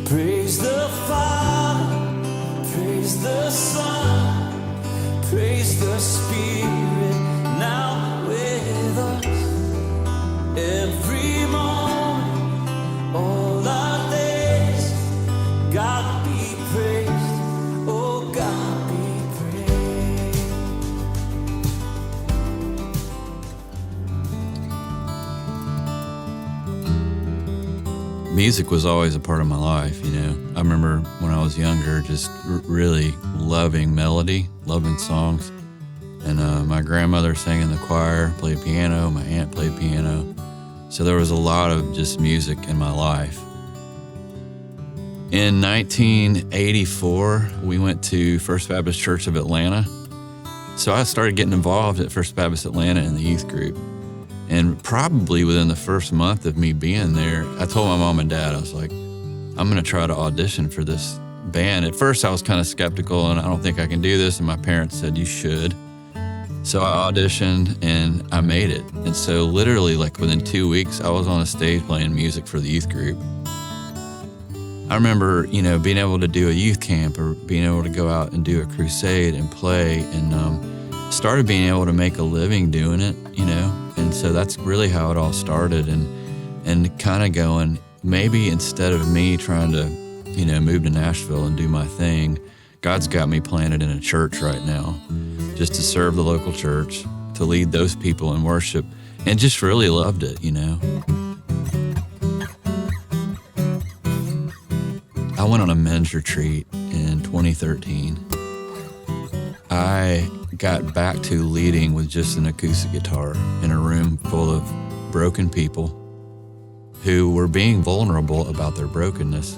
Praise the Father, praise the Son, praise the Spirit, now with us. Every moment, all our days, God be praised, oh God be praised. Music was always a part of my life, you know. I remember when I was younger just really loving melody, loving songs. And my grandmother sang in the choir, played piano, my aunt played piano. So there was a lot of just music in my life. In 1984, we went to First Baptist Church of Atlanta. So I started getting involved at First Baptist Atlanta in the youth group. And probably within the first month of me being there, I told my mom and dad, I was like, I'm going to try to audition for this band. At first, I was kind of skeptical, and I don't think I can do this. And my parents said, you should. So I auditioned, and I made it. And so literally, like within 2 weeks, I was on a stage playing music for the youth group. I remember, you know, being able to do a youth camp or being able to go out and do a crusade and play, and started being able to make a living doing it, you know. And so that's really how it all started, and kind of going, maybe instead of me trying to, you know, move to Nashville and do my thing, God's got me planted in a church right now, just to serve the local church, to lead those people in worship, and just really loved it, you know. I went on a men's retreat in 2013. I got back to leading with just an acoustic guitar in a room full of broken people who were being vulnerable about their brokenness.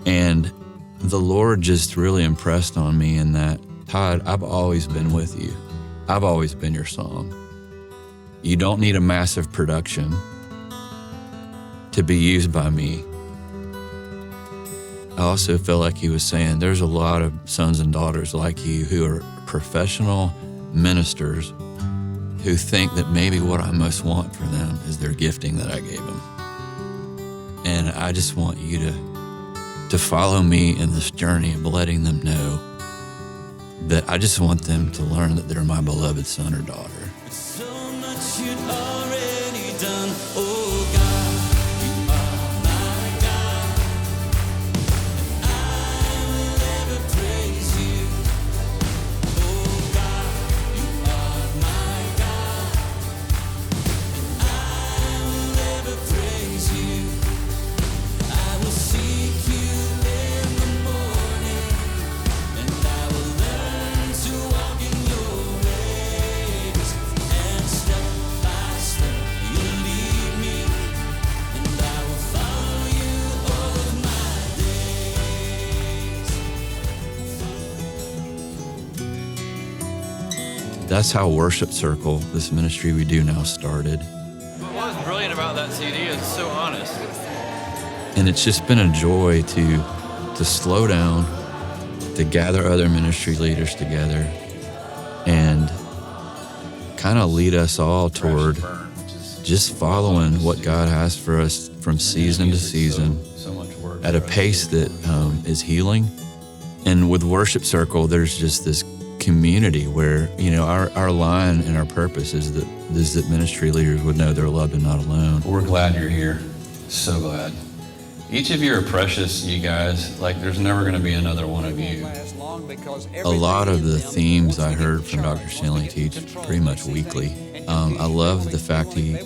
And the Lord just really impressed on me in that, Todd, I've always been with you. I've always been your song. You don't need a massive production to be used by me. I also feel like he was saying there's a lot of sons and daughters like you who are professional ministers who think that maybe what I most want for them is their gifting that I gave them. And I just want you to follow me in this journey of letting them know that I just want them to learn that they're my beloved son or daughter. So much you'd already done, oh God, you are my God, and I will ever praise you. Oh God, you are my God, and I will ever praise you. I will seek you in the morning, and I will learn to walk in your ways, and step by step you lead me, and I will follow you all of my days. That's how Worship Circle, this ministry we do now, started. What was brilliant about that CD is it's so honest. And it's just been a joy to slow down, to gather other ministry leaders together, and kind of lead us all toward just following what God has for us from season to season at a pace that is healing. And with Worship Circle, there's just this community where, you know, our line and our purpose is that ministry leaders would know they're loved and not alone. We're glad you're here. So glad. Each of you are precious, you guys. Like, there's never going to be another one of you. A lot of the themes I heard from Dr. Stanley teach pretty much weekly. I love the fact he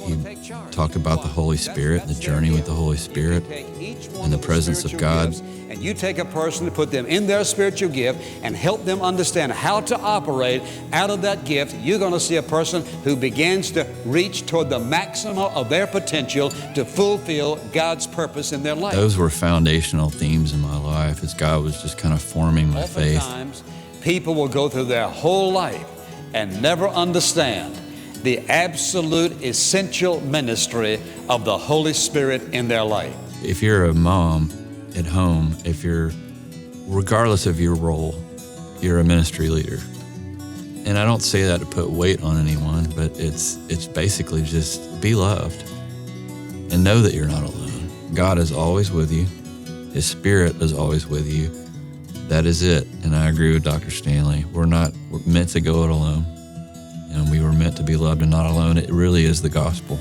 talked about the Holy Spirit, the journey with the Holy Spirit, and the presence of God. And you take a person to put them in their spiritual gift and help them understand how to operate out of that gift. You're going to see a person who begins to reach toward the maximum of their potential to fulfill God's purpose in their life. Those were foundational themes in my life as God was just kind of forming my faith. Oftentimes, people will go through their whole life and never understand the absolute essential ministry of the Holy Spirit in their life. If you're a mom at home, regardless of your role, you're a ministry leader. And I don't say that to put weight on anyone, but it's basically just be loved and know that you're not alone. God is always with you, His Spirit is always with you. That is it. And I agree with Dr. Stanley. We're meant to go it alone. And we were meant to be loved and not alone. It really is the gospel.